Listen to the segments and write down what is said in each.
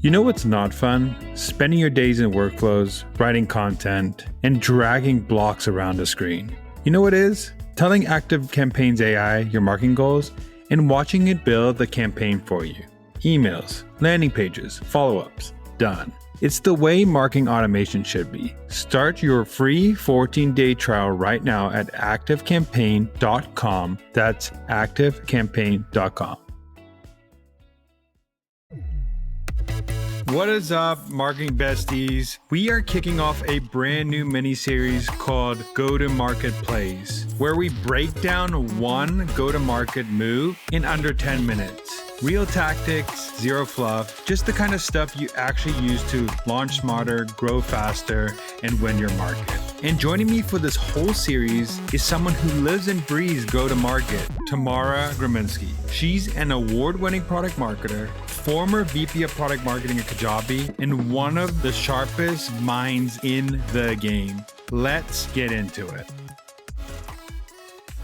You know what's not fun? Spending your days in workflows, writing content, and dragging blocks around a screen. You know what is? Telling ActiveCampaign's AI your marketing goals and watching it build the campaign for you. Emails, landing pages, follow-ups, done. It's the way marketing automation should be. Start your free 14-day trial right now at activecampaign.com. That's activecampaign.com. What is up, marketing besties? We are kicking off a brand new mini-series called Go-to-Market Plays, where we break down one go-to-market move in under 10 minutes. Real tactics, zero fluff, just the kind of stuff you actually use to launch smarter, grow faster, and win your market. And joining me for this whole series is someone who lives and breathes go-to-market, Tamara. She's an award-winning product marketer, former VP of product marketing at Kajabi, and one of the sharpest minds in the game. Let's get into it.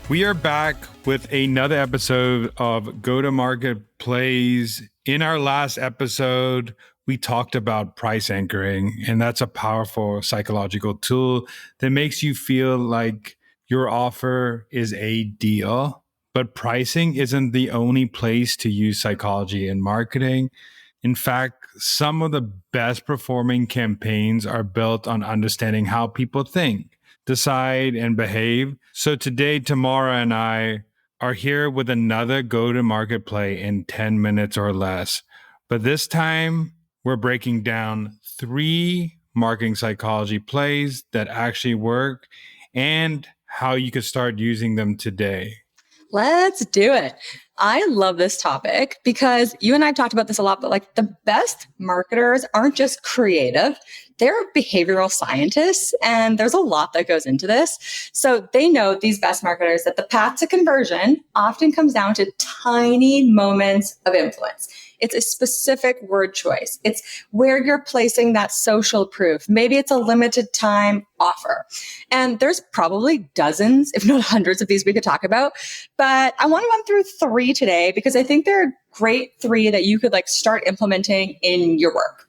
We are back with another episode of Go-to-Market Plays. In our last episode, we talked about price anchoring, and that's a powerful psychological tool that makes you feel like your offer is a deal. But pricing isn't the only place to use psychology in marketing. In fact, some of the best performing campaigns are built on understanding how people think, decide, and behave. So today, Tamara and I are here with another go-to-market play in 10 minutes or less. But this time, we're breaking down 3 marketing psychology plays that actually work and how you could start using them today. Let's do it. I love this topic because you and I have talked about this a lot, but like the best marketers aren't just creative. They're behavioral scientists, and there's a lot that goes into this. So they know, these best marketers, that the path to conversion often comes down to tiny moments of influence. It's a specific word choice. It's where you're placing that social proof. Maybe it's a limited time offer. And there's probably dozens, if not hundreds of these we could talk about. But I want to run through 3 today because I think they're great 3 that you could start implementing in your work.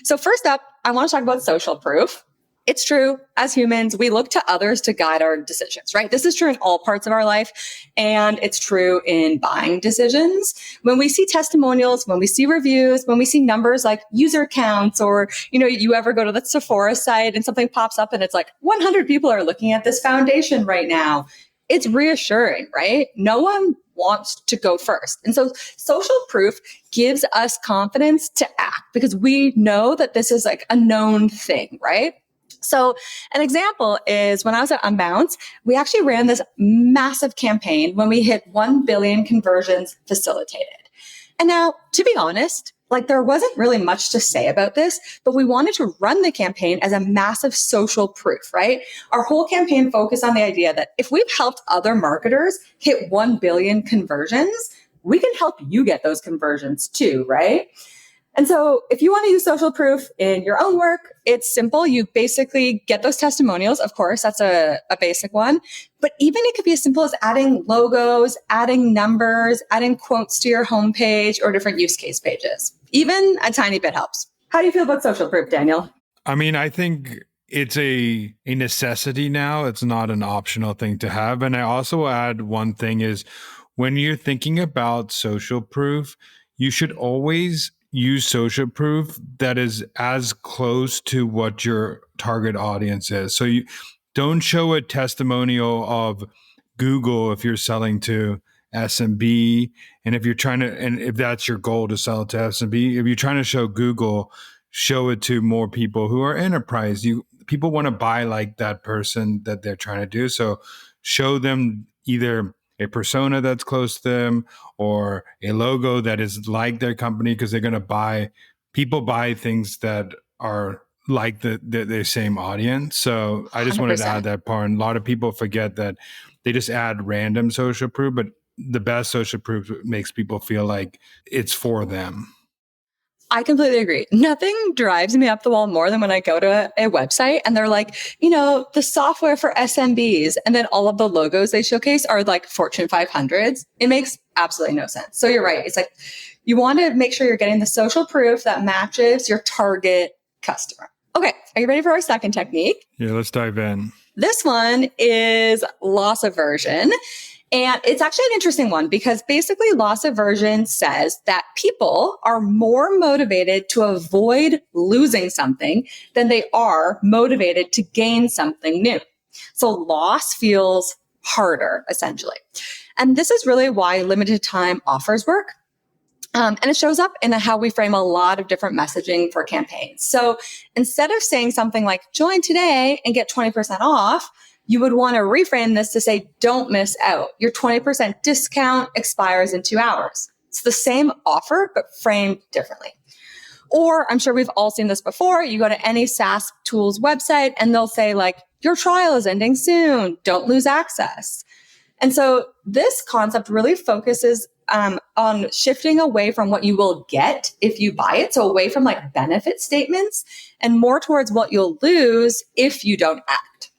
So first up, I want to talk about social proof. It's true, as humans, we look to others to guide our decisions, right? This is true in all parts of our life, and it's true in buying decisions. When we see testimonials, when we see reviews, when we see numbers like user counts, or, you ever go to the Sephora site and something pops up and it's like 100 people are looking at this foundation right now. It's reassuring, right? No one wants to go first. And so social proof gives us confidence to act because we know that this is like a known thing, right? So an example is when I was at Unbounce, we actually ran this massive campaign when we hit 1 billion conversions facilitated. And now, to be honest, there wasn't really much to say about this, but we wanted to run the campaign as a massive social proof, right? Our whole campaign focused on the idea that if we've helped other marketers hit 1 billion conversions, we can help you get those conversions too, right? And so if you want to use social proof in your own work, it's simple. You basically get those testimonials. Of course, that's a basic one. But even it could be as simple as adding logos, adding numbers, adding quotes to your homepage or different use case pages. Even a tiny bit helps. How do you feel about social proof, Daniel? I mean, I think it's a necessity now. It's not an optional thing to have. And I also will add one thing is when you're thinking about social proof, you should always use social proof that is as close to what your target audience is. So you don't show a testimonial of Google if you're selling to SMB. And if you're trying to, and if that's your goal to sell to SMB, if you're trying to show Google, show it to more people who are enterprise. People want to buy like that person that they're trying to do. So show them either a persona that's close to them or a logo that is like their company, because they're going to buy things that are like the same audience. So I just 100%. Wanted to add that part. And a lot of people forget that they just add random social proof, but the best social proof makes people feel like it's for them. I completely agree. Nothing drives me up the wall more than when I go to a website and they're like, the software for SMBs, and then all of the logos they showcase are like Fortune 500s. It makes absolutely no sense. So you're right. It's like You want to make sure you're getting the social proof that matches your target customer. Okay, are you ready for our second technique? Yeah, let's dive in. This one is loss aversion. And it's actually an interesting one because basically loss aversion says that people are more motivated to avoid losing something than they are motivated to gain something new. So loss feels harder, essentially. And this is really why limited time offers work. And it shows up in how we frame a lot of different messaging for campaigns. So instead of saying something like, join today and get 20% off, you would want to reframe this to say, don't miss out. Your 20% discount expires in 2 hours. It's the same offer, but framed differently. Or I'm sure we've all seen this before. You go to any SaaS tools website and they'll say like, your trial is ending soon. Don't lose access. And so this concept really focuses on shifting away from what you will get if you buy it. So away from like benefit statements and more towards what you'll lose if you don't act.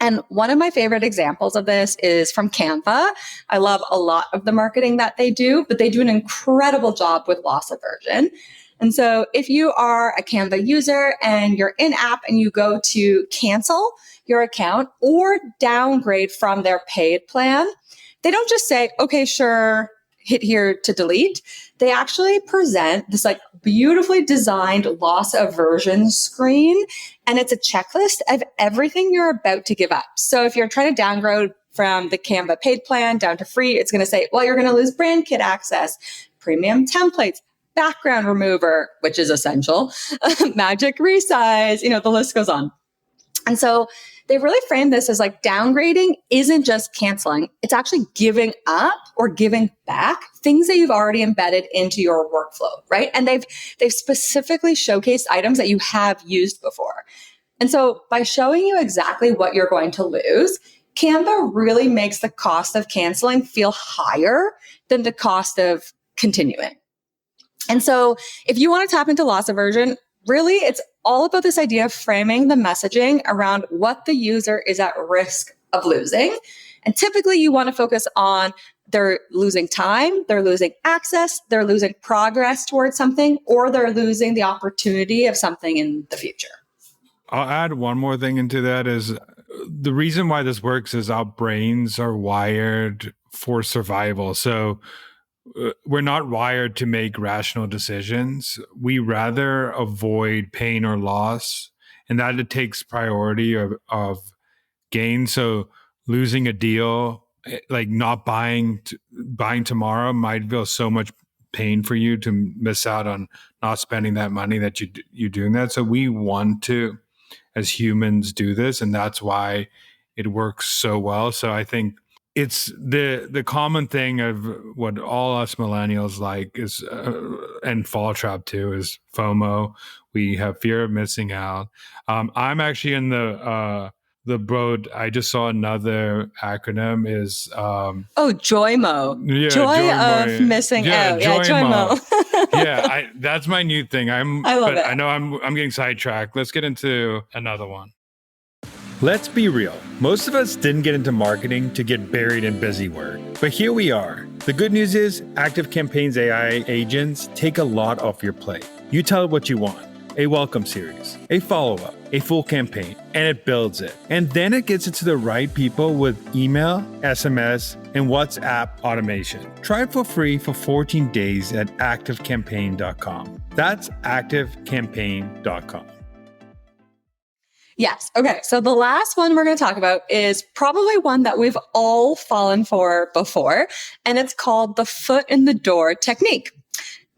And one of my favorite examples of this is from Canva. I love a lot of the marketing that they do, but they do an incredible job with loss aversion. And so if you are a Canva user and you're in app and you go to cancel your account or downgrade from their paid plan, they don't just say, okay, sure, hit here to delete. They actually present this like beautifully designed loss aversion screen. And it's a checklist of everything you're about to give up. So if you're trying to downgrade from the Canva paid plan down to free, it's going to say, well, you're going to lose brand kit access, premium templates, background remover, which is essential, magic resize, the list goes on. And so they really framed this as like downgrading isn't just canceling. It's actually giving up or giving back things that you've already embedded into your workflow, right? And they've specifically showcased items that you have used before. And so by showing you exactly what you're going to lose, Canva really makes the cost of canceling feel higher than the cost of continuing. And so if you want to tap into loss aversion, really, it's all about this idea of framing the messaging around what the user is at risk of losing. And typically you want to focus on they're losing time, they're losing access, they're losing progress towards something, or they're losing the opportunity of something in the future. I'll add one more thing into that is the reason why this works is our brains are wired for survival. So we're not wired to make rational decisions. We rather avoid pain or loss, and that it takes priority of gain. So losing a deal, like not buying tomorrow, might feel so much pain for you to miss out on not spending that money that you're doing that. So we want to, as humans, do this, and that's why it works so well. So I think it's the common thing of what all us millennials like is, and fall trap too, is FOMO. We have fear of missing out. I'm actually in the boat. I just saw another acronym is JOYMO. Yeah, Joy of missing out. Yeah, JOYMO. Yeah, that's my new thing. I love it. I know I'm getting sidetracked. Let's get into another one. Let's be real. Most of us didn't get into marketing to get buried in busy work. But here we are. The good news is ActiveCampaign's AI agents take a lot off your plate. You tell it what you want. A welcome series, a follow-up, a full campaign, and it builds it. And then it gets it to the right people with email, SMS, and WhatsApp automation. Try it for free for 14 days at activecampaign.com. That's activecampaign.com. Yes. Okay. So the last one we're going to talk about is probably one that we've all fallen for before, and it's called the foot in the door technique.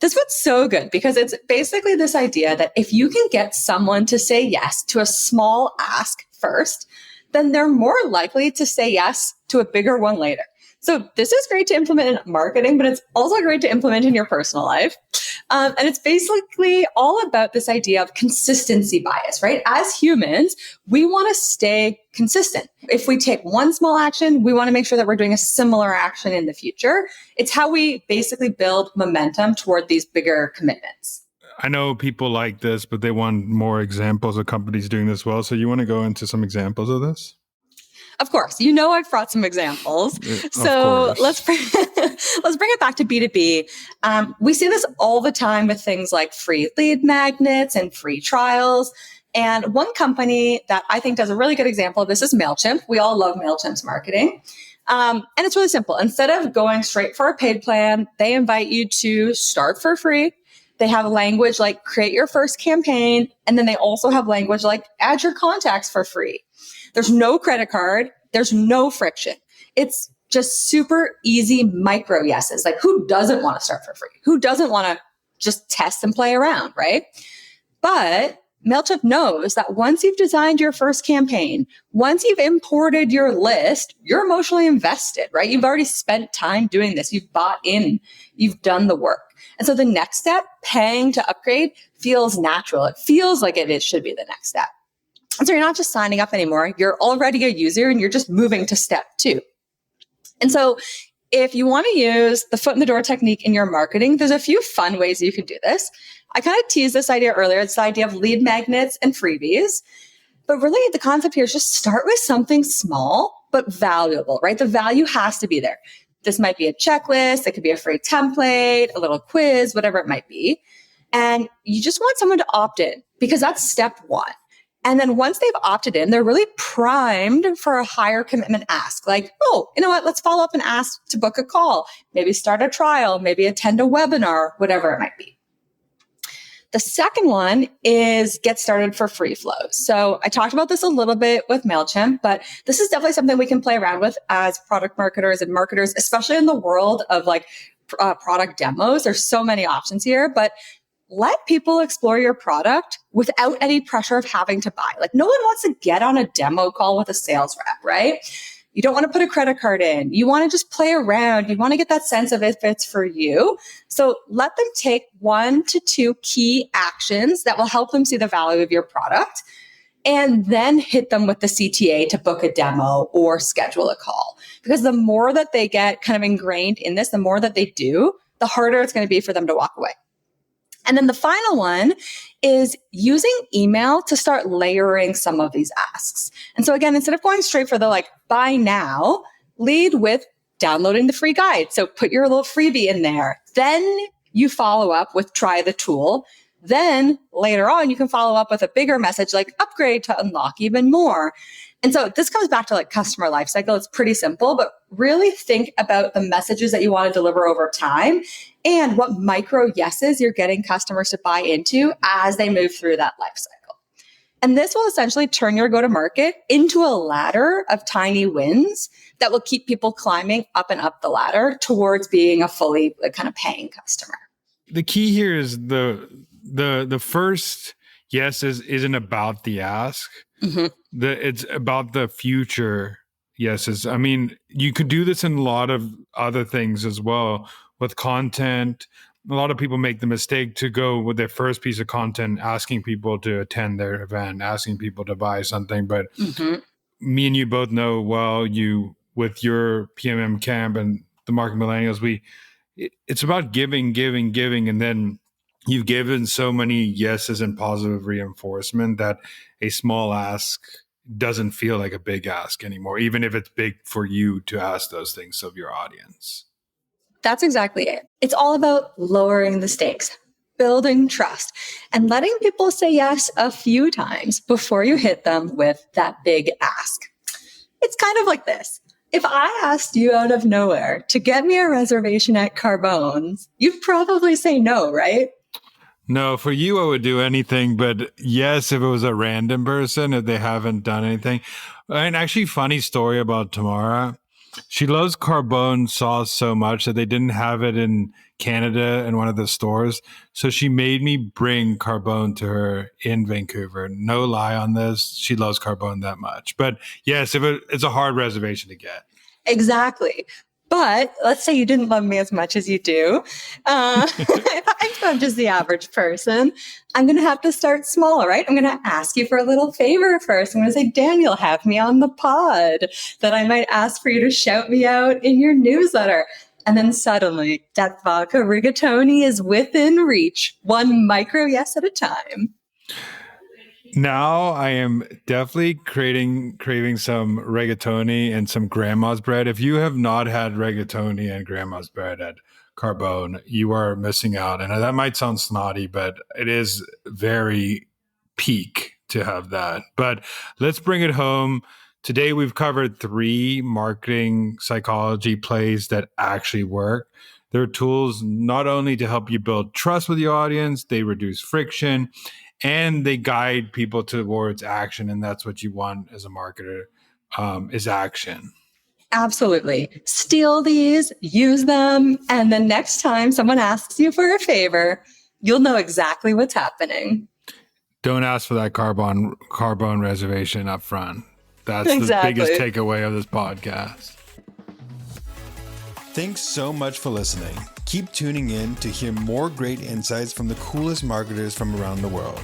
This one's so good because it's basically this idea that if you can get someone to say yes to a small ask first, then they're more likely to say yes to a bigger one later. So this is great to implement in marketing, but it's also great to implement in your personal life. And it's basically all about this idea of consistency bias, right? As humans, we want to stay consistent. If we take one small action, we want to make sure that we're doing a similar action in the future. It's how we basically build momentum toward these bigger commitments. I know people like this, but they want more examples of companies doing this well. So you want to go into some examples of this? Of course, I've brought some examples. So let's bring it back to B2B. We see this all the time with things like free lead magnets and free trials. And one company that I think does a really good example of this is Mailchimp. We all love Mailchimp's marketing. And it's really simple. Instead of going straight for a paid plan, they invite you to start for free. They have language like create your first campaign. And then they also have language like add your contacts for free. There's no credit card. There's no friction. It's just super easy micro yeses. Like who doesn't want to start for free? Who doesn't want to just test and play around, right? But Mailchimp knows that once you've designed your first campaign, once you've imported your list, you're emotionally invested, right? You've already spent time doing this. You've bought in, you've done the work. And so the next step, paying to upgrade, feels natural. It feels like it should be the next step. And so you're not just signing up anymore. You're already a user and you're just moving to step 2. And so if you want to use the foot in the door technique in your marketing, there's a few fun ways you can do this. I kind of teased this idea earlier. It's the idea of lead magnets and freebies. But really the concept here is just start with something small, but valuable, right? The value has to be there. This might be a checklist. It could be a free template, a little quiz, whatever it might be. And you just want someone to opt in because that's step 1. And then once they've opted in, they're really primed for a higher commitment ask. Like, oh, you know what? Let's follow up and ask to book a call, maybe start a trial, maybe attend a webinar, whatever it might be. The second one is get started for free flows. So I talked about this a little bit with Mailchimp, but this is definitely something we can play around with as product marketers and marketers, especially in the world of like product demos. There's so many options here, but let people explore your product without any pressure of having to buy. Like no one wants to get on a demo call with a sales rep, right? You don't want to put a credit card in. You want to just play around. You want to get that sense of if it's for you. So let them take 1 to 2 key actions that will help them see the value of your product and then hit them with the CTA to book a demo or schedule a call. Because the more that they get kind of ingrained in this, the more that they do, the harder it's going to be for them to walk away. And then the final one is using email to start layering some of these asks. And so again, instead of going straight for the like buy now, lead with downloading the free guide. So put your little freebie in there. Then you follow up with try the tool. Then later on, you can follow up with a bigger message like upgrade to unlock even more. And so this comes back to like customer lifecycle. It's pretty simple, but really think about the messages that you want to deliver over time and what micro yeses you're getting customers to buy into as they move through that lifecycle. And this will essentially turn your go-to-market into a ladder of tiny wins that will keep people climbing up and up the ladder towards being a fully kind of paying customer. The key here is the first yes isn't about the ask. Mm-hmm. It's about the future yeses. I mean, you could do this in a lot of other things as well with content. A lot of people make the mistake to go with their first piece of content, asking people to attend their event, asking people to buy something. But me and you both know, well, you with your PMM camp and the Marketing Millennials, it's about giving, and then you've given so many yeses and positive reinforcement that a small ask doesn't feel like a big ask anymore, even if it's big for you to ask those things of your audience. That's exactly it. It's all about lowering the stakes, building trust, and letting people say yes a few times before you hit them with that big ask. It's kind of like this. If I asked you out of nowhere to get me a reservation at Carbone's, you'd probably say no, right? No, for you, I would do anything. But yes, if it was a random person, if they haven't done anything. And actually, funny story about Tamara. She loves Carbone sauce so much that they didn't have it in Canada in one of the stores. So she made me bring Carbone to her in Vancouver. No lie on this. She loves Carbone that much. But yes, it's a hard reservation to get. Exactly. But let's say you didn't love me as much as you do. If I'm just the average person, I'm going to have to start small, right? I'm going to ask you for a little favor first. I'm going to say, Daniel, have me on the pod. Then I might ask for you to shout me out in your newsletter. And then suddenly that vodka rigatoni is within reach, one micro yes at a time. Now I am definitely craving some rigatoni and some grandma's bread. If you have not had rigatoni and grandma's bread at Carbone, you are missing out. And that might sound snotty, but it is very peak to have that. But let's bring it home. Today we've covered 3 marketing psychology plays that actually work. They're tools not only to help you build trust with your audience, they reduce friction, and they guide people towards action. And that's what you want as a marketer, is action. Absolutely. Steal these, use them, and the next time someone asks you for a favor, you'll know exactly what's happening. Don't ask for that carbone reservation up front. That's exactly the biggest takeaway of this podcast. Thanks so much for listening. Keep tuning in to hear more great insights from the coolest marketers from around the world.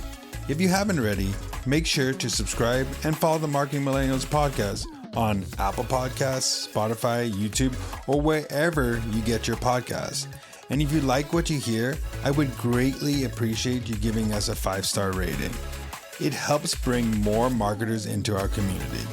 If you haven't already, make sure to subscribe and follow the Marketing Millennials podcast on Apple Podcasts, Spotify, YouTube, or wherever you get your podcasts. And if you like what you hear, I would greatly appreciate you giving us a 5-star rating. It helps bring more marketers into our community.